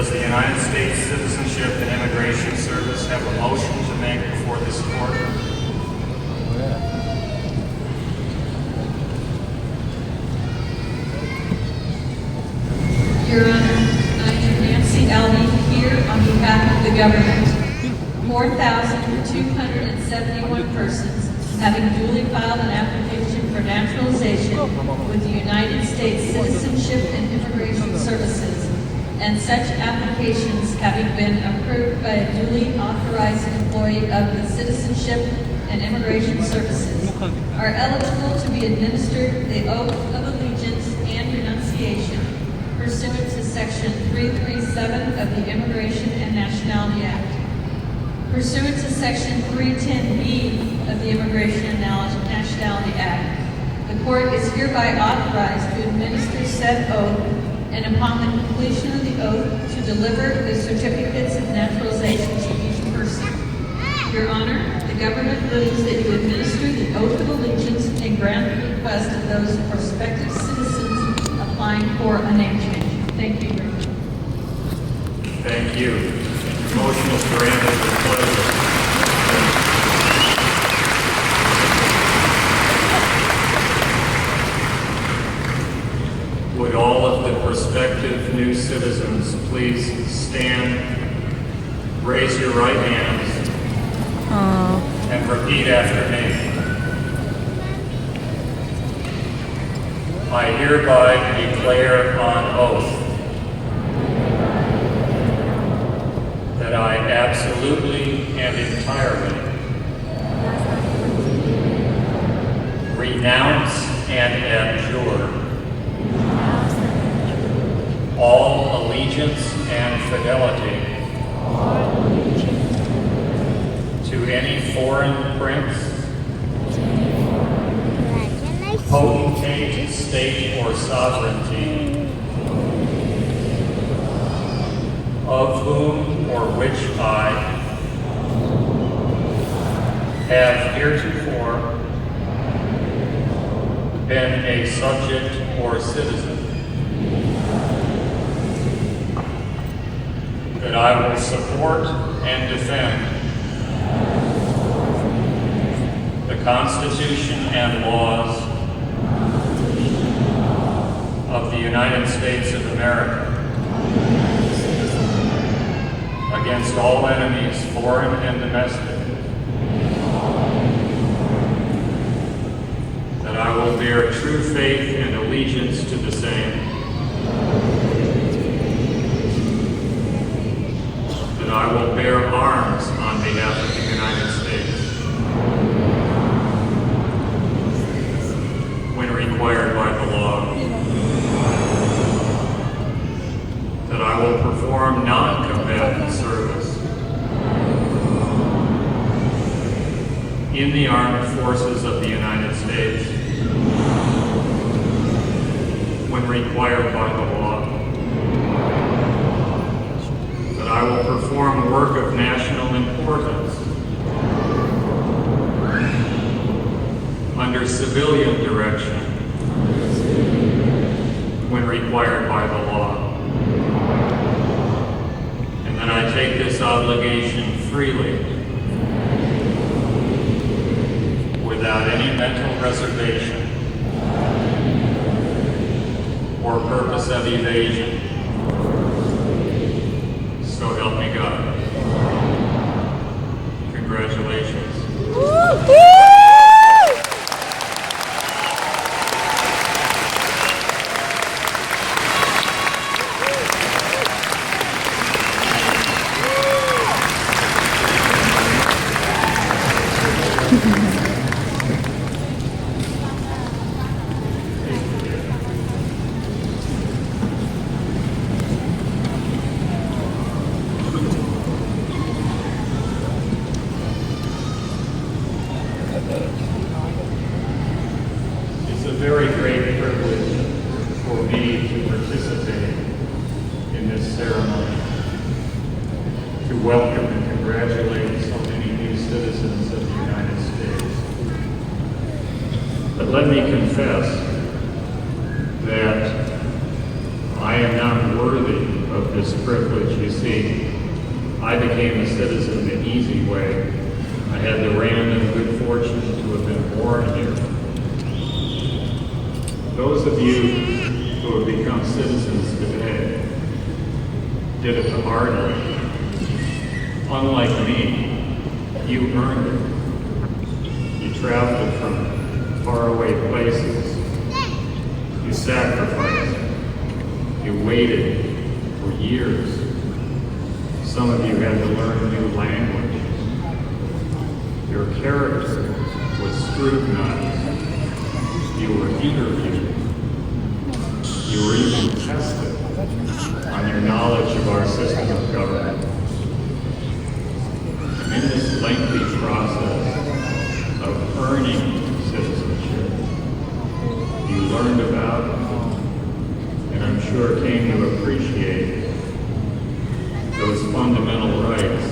Does the United States Citizenship and Immigration Service have a motion to make before this court? Your Honor, I am Nancy Albee here on behalf of the government. 4,271 persons having duly filed an application for naturalization with the United States Citizenship and Immigration Services, and such applications having been approved by a duly authorized employee of the Citizenship and Immigration Services, are eligible to be administered the oath of allegiance and renunciation pursuant to Section 337 of the Immigration and Nationality Act. Pursuant to Section 310B of the Immigration and Nationality Act, the court is hereby authorized to administer said oath, and upon the completion of the oath, to deliver the certificates of naturalization to each person. Your Honor, the government moves that you administer the oath of allegiance and grant the request of those prospective citizens applying for a name change. Thank you, Your Honor. Thank you. The motion is granted with pleasure. Would all of the prospective new citizens please stand, raise your right hands, and repeat after me. I hereby declare on oath that I absolutely and entirely renounce and abjure all allegiance and fidelity to any foreign prince, potentate, state, or sovereignty, of whom or which I have heretofore been a subject or citizen, that I will support and defend the Constitution and laws of the United States of America against all enemies, foreign and domestic, that I will bear true faith and allegiance to the same, that I will bear arms on behalf of the United States when required by the law, that I will perform non-combatant service in the armed forces of the United States when required by the law, that I will perform work of national importance under civilian direction when required by the law, and that I take this obligation freely without any mental reservation or purpose of evasion. So help me God. Congratulations. It's a very great privilege for me to participate in this ceremony, to welcome and congratulate so many new citizens of the United States. But let me confess that I am not worthy of this privilege. You see, I became a citizen the easy way. I had the random good fortune to have been born here. Those of you who have become citizens today did it the hard way. Unlike me, you earned it. You traveled from faraway places. You sacrificed. You waited for years. Some of you had to learn a new language. Your character was scrutinized. You were interviewed. You were even tested on your knowledge of our system of government. And in this lengthy process of earning citizenship, you learned about, and I'm sure came to appreciate, those fundamental rights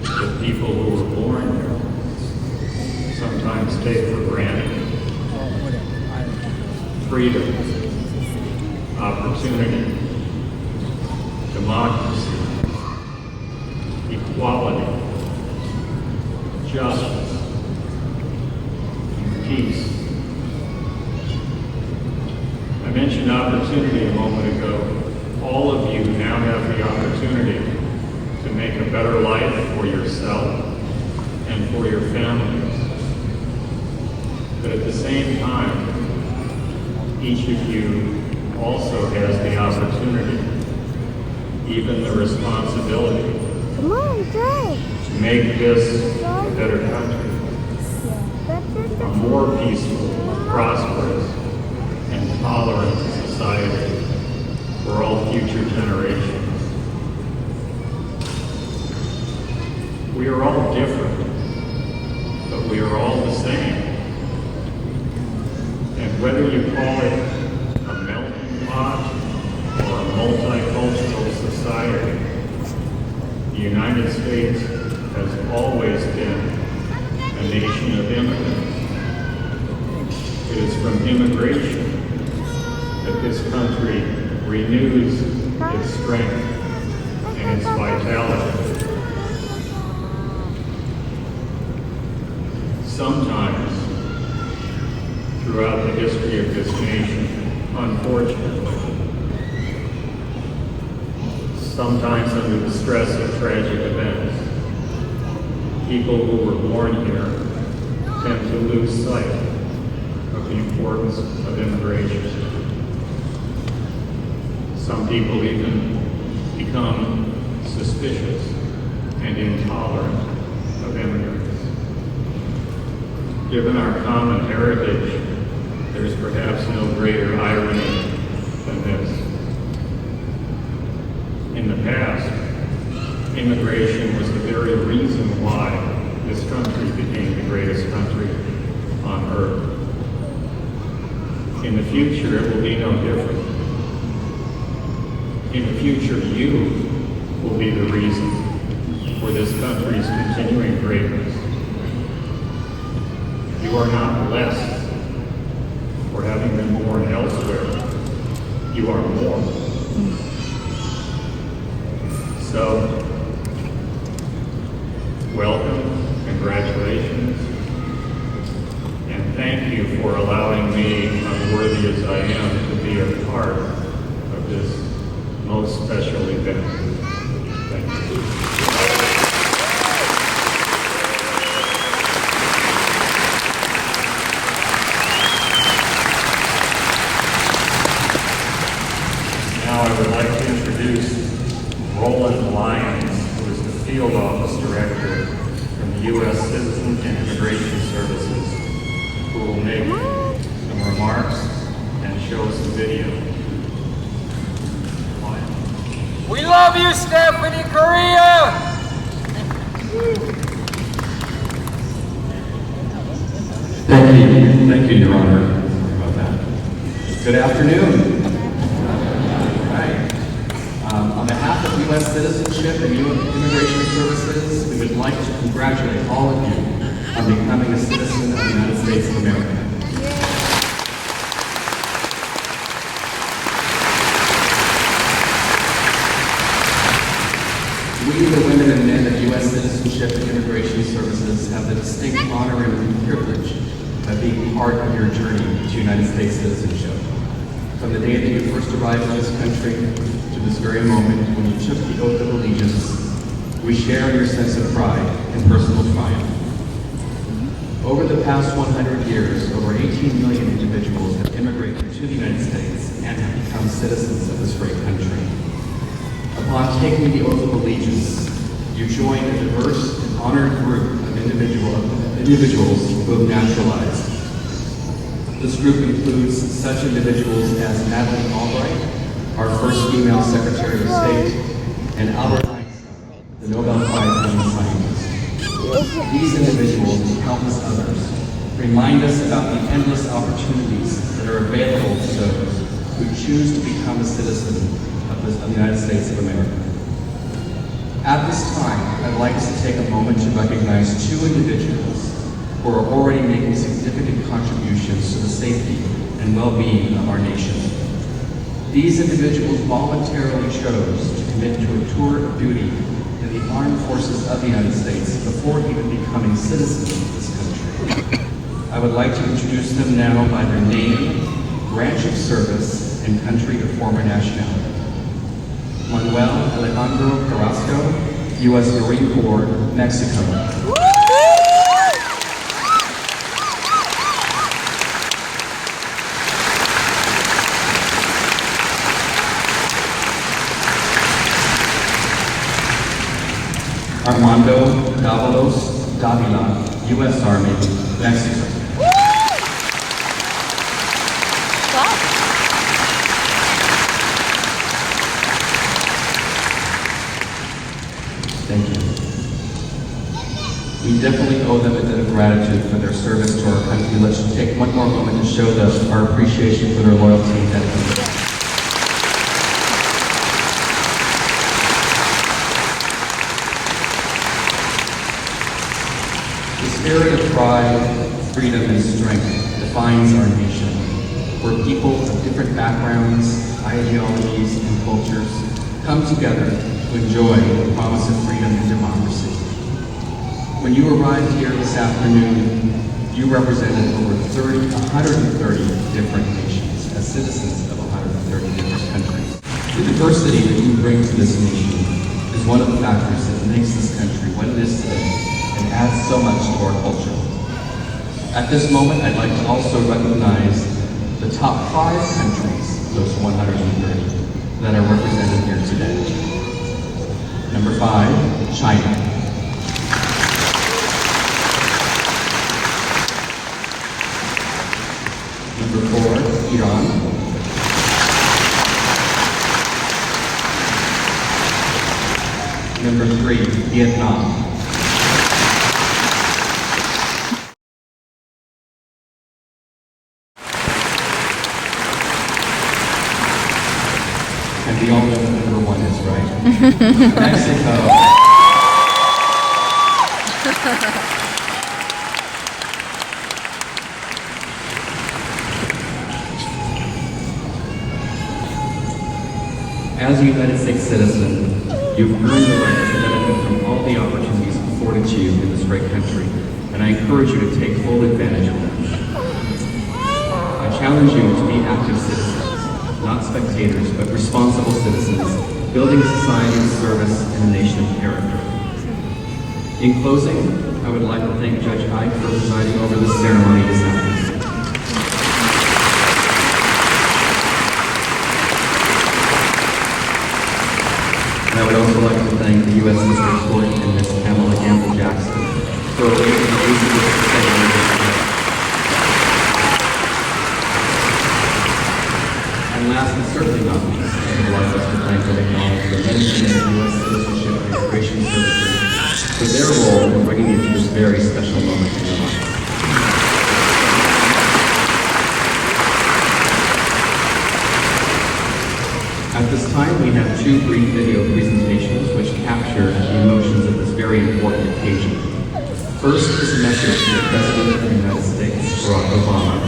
that people who were born here sometimes take for granted. Freedom, opportunity, democracy, equality, justice, and peace. I mentioned opportunity a moment ago. All of you now have the opportunity to make a better life for yourself and for your families. But at the same time, each of you also has the opportunity, even the responsibility, to make this a better country, a more peaceful, prosperous, and tolerant society for all future generations. We are all different, but we are all the same. And whether you call it a melting pot or a multicultural society, the United States has always been a nation of immigrants. It is from immigration that this country renews its strength and its vitality. Sometimes, throughout the history of this nation, unfortunately, sometimes under the stress of tragic events, people who were born here tend to lose sight of the importance of immigration. Some people even become suspicious and intolerant of immigrants. Given our common heritage, there's perhaps no greater irony than this. In the past, immigration was the very reason why this country became the greatest country on earth. In the future, it will be no different. In the future, you will be the reason for this country's continuing greatness. You are not less for having been born elsewhere. You are more. So, welcome, congratulations, and thank you for allowing me, unworthy as I am, to be a part of this most special event. Thank you. Now I would like to introduce Roland Lyons, who is the Field Office Director from the U.S. Citizen and Immigration Services, who will make some remarks and show some video. We love you, Stephanie, Korea! Thank you, Your Honor. Sorry about that. Good afternoon. All right. On behalf of U.S. Citizenship and Immigration Services, we would like to congratulate all of you on becoming a citizen of the United States of America. We, the women and men of U.S. Citizenship and Immigration Services, have the distinct honor and privilege of being part of your journey to United States citizenship. From the day that you first arrived in this country to this very moment when you took the oath of allegiance, we share in your sense of pride and personal triumph. Over the past 100 years, over 18 million individuals have immigrated to the United States and have become citizens of this great country. Upon taking the oath of allegiance, you join a diverse and honored group of individuals who have naturalized. This group includes such individuals as Madeleine Albright, our first female Secretary of State, and Albert Einstein, the Nobel Prize-winning scientist. These individuals and countless others remind us about the endless opportunities that are available to those who choose to become a citizen of the United States of America. At this time, I'd like us to take a moment to recognize two individuals who are already making significant contributions to the safety and well-being of our nation. These individuals voluntarily chose to commit to a tour of duty in the armed forces of the United States before even becoming citizens of this country. I would like to introduce them now by their name, branch of service, and country of former nationality. Manuel Alejandro Carrasco, U.S. Marine Corps, Mexico. Armando Davalos Davila, U.S. Army, Mexico. Thank you. We definitely owe them a debt of gratitude for their service to our country. Let's take one more moment to show them our appreciation for their loyalty and dedication. The spirit of pride, freedom, and strength defines our nation, where people of different backgrounds, ideologies, and cultures come together to enjoy the promise of freedom and democracy. When you arrived here this afternoon, you represented over 130 different nations as citizens of 130 different countries. The diversity that you bring to this nation is one of the factors that makes this country what it is today and adds so much to our culture. At this moment, I'd like to also recognize the top 5 countries, those 130, that are represented here today. Number 5, China. Number 4, Iran. Number 3, Vietnam. And we all know what number 1 is, right? Mexico. As a United States citizen, you've earned the right to benefit from all the opportunities afforded to you in this great country, and I encourage you to take full advantage of them. I challenge you to be active citizens, not spectators, but responsible citizens, building a society of service and a nation of character. In closing, I would like to thank Judge Ike for presiding over this ceremony this afternoon. And I would also like to thank the U.S. District Court and Ms. Pamela Gamble Jackson for waiving the use of this ceremony. And last but certainly not least, I would like us to thank and acknowledge the men and women of U.S. Citizenship and Immigration Services for their role in bringing you to this very special moment in your life. At this time, we have 2 brief video presentations which capture the emotions of this very important occasion. First is a message from the President of the United States, Barack Obama.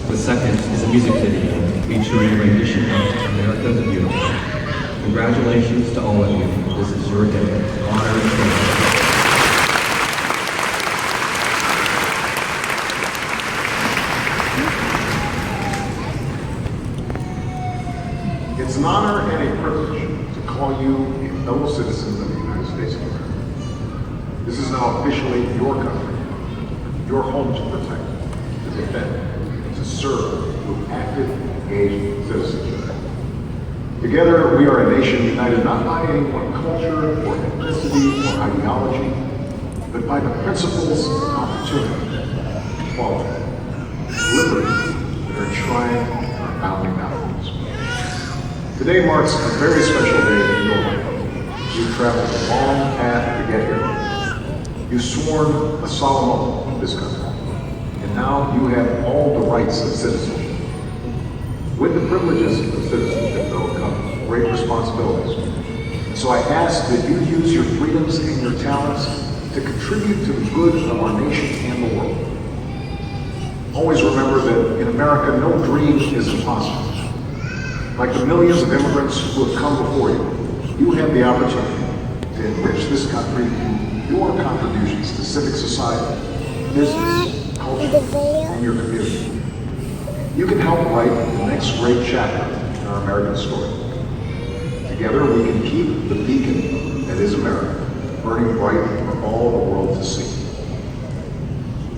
The second is a music video featuring a rendition of America the Beautiful. Congratulations. congratulations to all of you. This is your day. Honor and privilege. It's an honor and a privilege to call you a fellow citizen of the United States of America. This is now officially your country, your home to protect, to defend, to serve with active, engaged citizenship. Together, we are a nation united not by any one culture or ethnicity or ideology, but by the principles of opportunity, equality, liberty that are enshrined in our founding documents. Today marks a very special day in your life. You've traveled a long path to get here. You've sworn a solemn oath of this country, and now you have all the rights of citizenship. With the privileges of citizenship, though, come great responsibilities. And so I ask that you use your freedoms and your talents to contribute to the good of our nation and the world. Always remember that in America, no dream is impossible. Like the millions of immigrants who have come before you, you have the opportunity to enrich this country through your contributions to civic society, business, culture, and your community. You can help write the next great chapter in our American story. Together, we can keep the beacon that is America burning bright for all the world to see.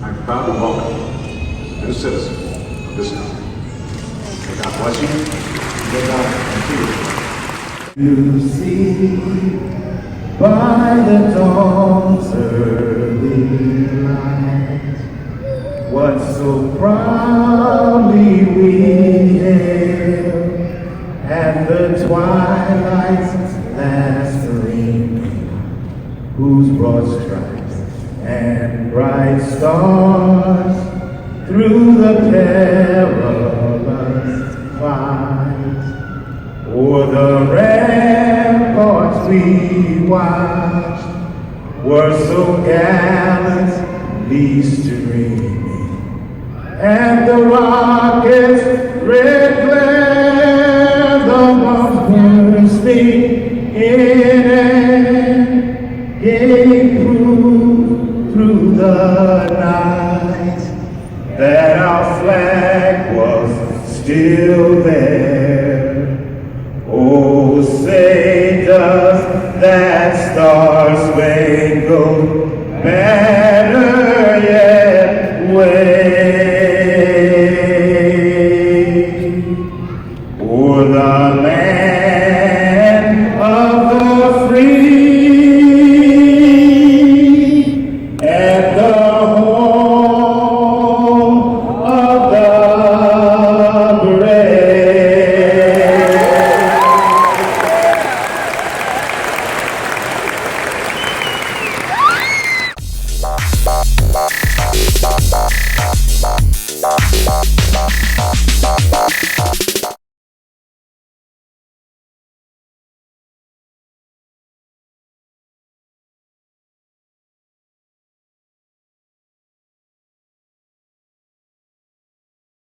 I'm proud to welcome you as a new citizen of this country. May God bless you. May God continue. You see, by the dawn's early light, what so proudly we hailed, and the twilight's last gleaming, whose broad stripes and bright stars through the perilous fight, o'er the ramparts we watched, were so gallantly streaming, and the rocket's red glare, the bombs bursting in and gave proof through the night that our flag was still there. Oh, say does that star-spangled banner yet wave o'er the land